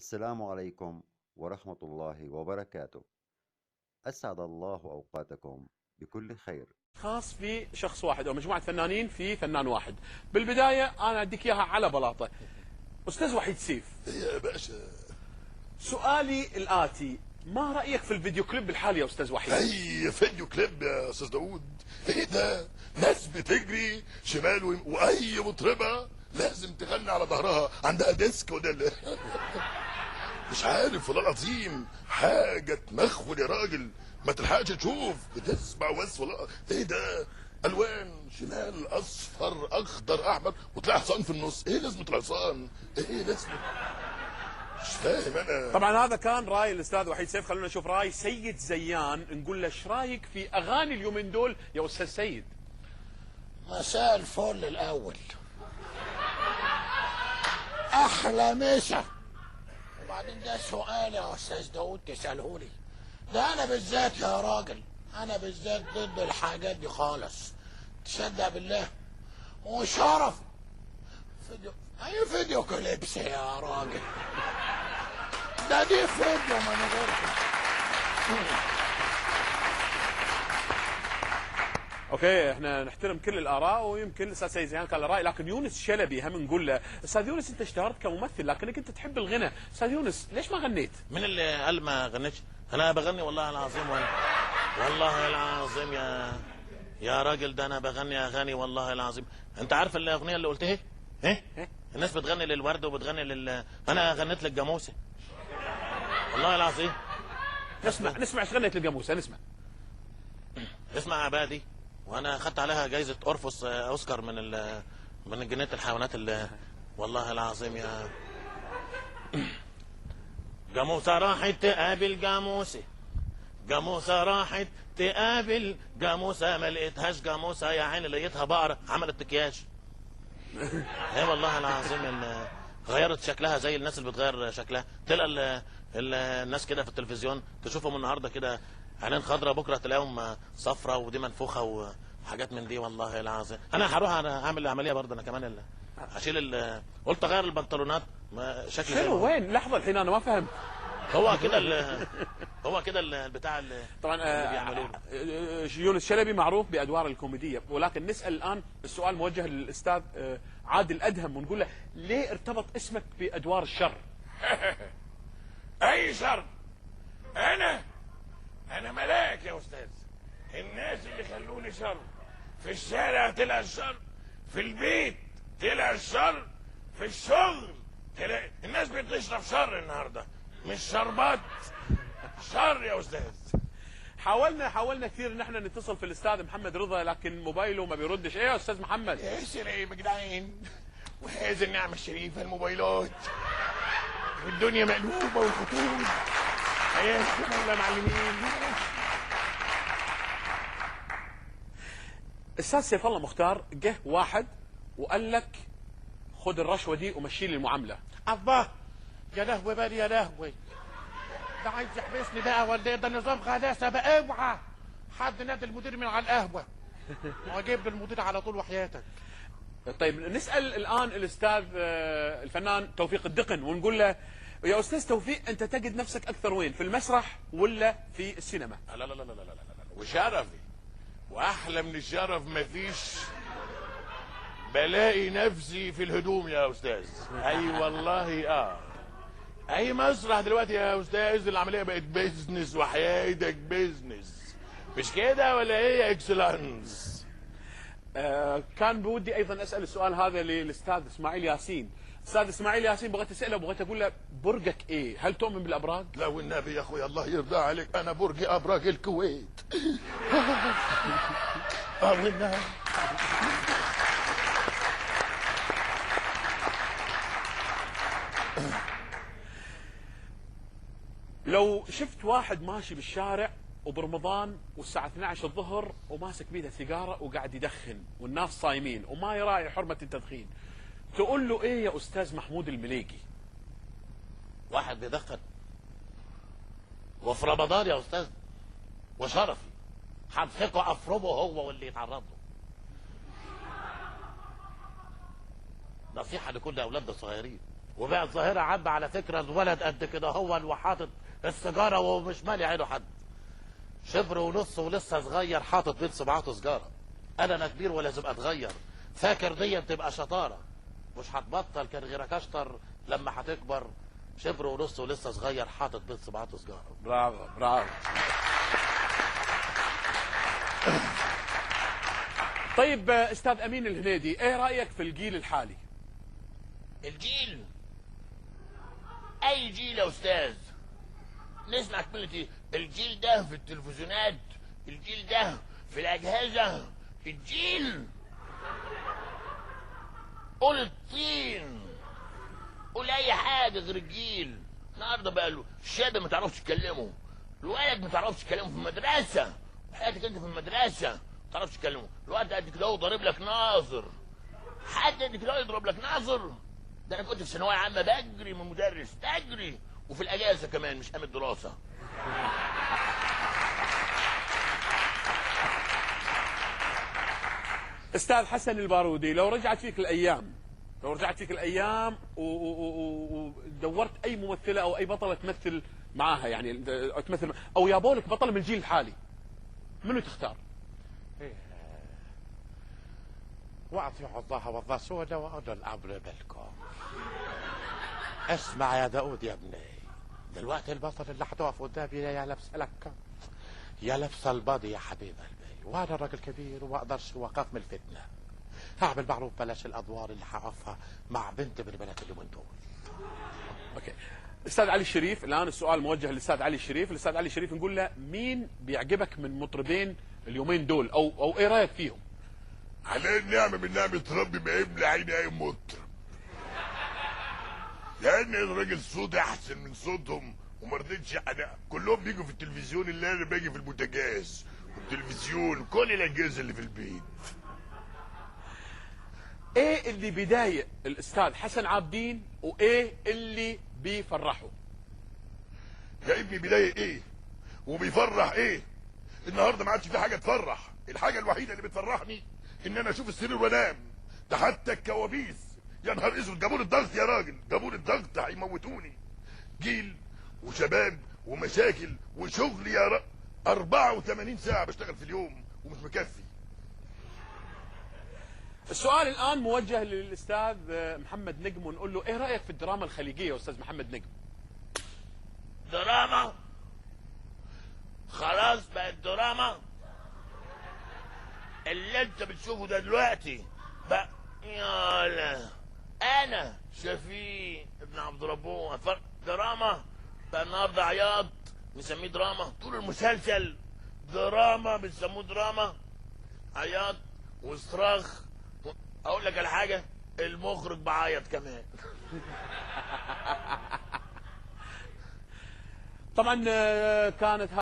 السلام عليكم ورحمة الله وبركاته. أسعد الله أوقاتكم بكل خير. خاص في شخص واحد او مجموعه فنانين في فنان واحد. بالبدايه انا اديك اياها على بلاطه. استاذ وحيد سيف، يا باشا، سؤالي الاتي: ما رايك في الفيديو كليب الحالي يا استاذ وحيد؟ اي فيديو كليب يا استاذ داوود. ايه ده؟ ناس بتجري شمال واي مطربه لازم تغني على ظهرها، عندها ديسك وده مش عارف والله العظيم، حاجه تمخول يا راجل، ما تلحقش تشوف، بتسمع بس والله. ايه ده؟ الوان شمال اصفر اخضر احمر وتلاقي حصان في النص. ايه لازمه الحصان؟ ايه لازمه؟ مش فاهم انا. طبعا هذا كان راي الاستاذ وحيد سيف. خلونا نشوف راي سيد زيان، نقول له ايش رايك في اغاني اليومين دول يا استاذ سيد؟ مساء الفل الاول، احلى مسا. وبعدين ده سؤال يا استاذ داوود تساله لي؟ ده انا بالذات يا راجل، انا بالذات ضد الحاجات دي خالص، تصدق بالله. وشرف اي فيديو كليبس يا راجل، ده دي فيديو من غير. اوكي، احنا نحترم كل الاراء، ويمكن الاستاذ سيد زيان كان له راي، لكن يونس شلبي هم نقول له: استاذ يونس انت اشتهرت كممثل لكنك انت تحب الغنى، استاذ يونس ليش ما غنيت؟ من اللي قال ما غنيتش؟ انا بغني والله العظيم، والله العظيم يا راجل، ده انا بغني اغاني والله العظيم. انت عارف الاغنيه اللي قلت ايه؟ الناس بتغني للورد وبتغني انا غنيت للجاموسه والله العظيم. نسمع ايش غنيت للجاموسه، نسمع. اسمع عبادي، وانا اخدت عليها جايزه اورفوس اوسكار من جنينه الحيوانات والله العظيم يا جاموسه راحت تقابل جاموسه، جاموسه راحت تقابل جاموسه، ما لقيتهاش جاموسه يا عيني لقيتها بقره عملت اكياج. ايه والله العظيم، غيرت شكلها زي الناس اللي بتغير شكلها. تلقى الناس كده في التلفزيون تشوفهم النهارده كده عينين خضراء، بكره تلاقيهم صفرة ودي منفوخه وحاجات من دي والله العظيم. انا هروح اعمل العمليه برضه انا كمان، اشيل قلت اغير البنطلونات، شكلي حلو. وين؟ لحظه الحين انا ما فهمت. هو كده البتاع طبعا اللي بيعملوه. يونس شلبي معروف بادوار الكوميديه، ولكن نسال الان السؤال موجه للاستاذ عادل ادهم، ونقول له: ليه ارتبط اسمك بادوار الشر؟ اي شر؟ انا ملاك يا استاذ. الناس اللي خلوني شر، في الشارع طلع الشر، في البيت طلع الشر، في الشغل طلع الناس بتشرب شر النهارده، مش شربات شر يا استاذ. حاولنا كثير ان احنا نتصل في الاستاذ محمد رضا، لكن موبايله ما بيردش. ايه يا استاذ محمد؟ ياسر ايه يا جدعان؟ وهذه النعمه الشريفه الموبايلات، والدنيا مقلوبه والخطوط. حياتكم الله معلمين. استاذ سيف الله مختار، جه واحد وقال لك: خد الرشوه دي ومشي لي المعامله. الله، يا لهوي بالي يا لهوي، ده عايز يحبسني بقى ولا ايه؟ ده نظام غلاسه بقى. اوعى حد نادي المدير من على القهوه واجيب المدير على طول وحياتك. طيب نسال الان الاستاذ الفنان توفيق الدقن، ونقول له: يا استاذ توفيق، انت تجد نفسك اكثر وين، في المسرح ولا في السينما؟ لا لا لا لا لا لا لا، وشرفي واحلى من الشرف مفيش. بلاقي نفسي في الهدوم يا استاذ. اي والله اي مسرح دلوقتي يا استاذ، العمليه بقت بيزنس وحياتك بيزنس، مش كده ولا ايه يا اكسلانس؟ كان بودي ايضا اسال السؤال هذا للاستاذ اسماعيل ياسين. استاذ اسماعيل ياسين، بغيت اساله، بغيت اقول له: برجك ايه؟ هل تؤمن بالابراج؟ لا والنبي يا اخوي الله يرضى عليك، انا برجي ابراج الكويت. والنبي. لو شفت واحد ماشي بالشارع وبرمضان والساعة 12 الظهر وماسك بيده سيجارة وقاعد يدخن والناس صايمين وما يراعي حرمة التدخين، تقول له ايه يا استاذ محمود المليقي؟ واحد بيدخن وفي رمضان يا استاذ، وشرفي هنفقه افرمه هو واللي يتعرض له. نصيحة لكل اولادنا الصغيرين، وبقت ظاهرة عامة على فكرة. الولد قد كده هو وحاطط السيجارة ومش مالي عينه حد. شبر ونص ولسه صغير حاطط بين صباعاته سيجارة. انا كبير ولازم اتغير. فاكر دي بتبقى شطارة. مش هتبطل، كان غيرك اشطر لما هتكبر. شبر ونص ولسه صغير حاطط بين صباعاته سيجارة. برافو برافو. طيب استاذ امين الهنيدي، ايه رايك في الجيل الحالي؟ الجيل، اي جيل يا استاذ؟ نسمع كلمة ايه؟ الجيل ده في التلفزيونات، الجيل ده في الاجهزة، الجيل. قول الطين، قول اي حاجة غير الجيل. النهارده بقى له الشاب ما تعرفش تكلمه، الولد ما تعرفش تكلمه في المدرسة، وحياتك انت في المدرسة ما تعرفش تكلمه. الولد قد كده هو ضارب لك ناظر، حد قد كده يضرب لك ناظر. ده انا كنت في ثانوية عامة بجري من مدرس، بجري، وفي الاجازة كمان مش ايام الدراسة. استاذ حسن البارودي، لو رجعت فيك الايام ودورت اي ممثله او اي بطله تمثل معاها، يعني تمثل او يابولك بطله من الجيل الحالي، منو تختار؟ واطيعوا الله والرسول واولي الامر منكم. اسمع يا داود يا ابني، دلوقتي البطل اللي هتقف قدامي يا لابسه لك يا لابسه الباضي يا حبيب قلبي، وانا راجل كبير وما اقدرش اوقف من الفتنه. هعمل معروف، بلاش الادوار اللي هقفها مع بنت من البنات اليومين دول. اوكي. استاذ علي الشريف، الان السؤال موجه للاستاذ علي الشريف. الاستاذ علي الشريف نقول له مين بيعجبك من مطربين اليومين دول، او ايه رايك فيهم؟ على النعمة من نعمة ربي ما يملى عيني اي مطرب، لان الراجل صوت احسن من صوتهم. وما رضيتش يعني كلهم بيجوا في التلفزيون، اللي انا باجي في البوتاجاز والتلفزيون كل الاجهزه اللي في البيت. ايه اللي بيضايق الاستاذ حسن عابدين وايه اللي بيفرحه؟ يا ابني بيضايق ايه وبيفرح ايه؟ النهارده ما عادش في حاجه تفرح. الحاجه الوحيده اللي بتفرحني ان انا اشوف السرير وانام. ده حتى الكوابيس، يا نهار اسود، جابوا لي الضغط يا راجل، جابوا لي الضغط هيموتوني. جيل وشباب ومشاكل وشغل يا 84 ساعه بشتغل في اليوم ومش مكفي. السؤال الان موجه للاستاذ محمد نجم، ونقول له ايه رايك في الدراما الخليجيه يا استاذ محمد نجم؟ دراما؟ خلاص بقت دراما. اللي انت بتشوفه ده دلوقتي بقى يالا انا شفيق ابن عبد ربه دراما. بقى النهارده عياط نسميه دراما، طول المسلسل دراما بنسموه دراما، عياط وصراخ. اقول لك على حاجه، المخرج بعيط كمان. طبعا كانت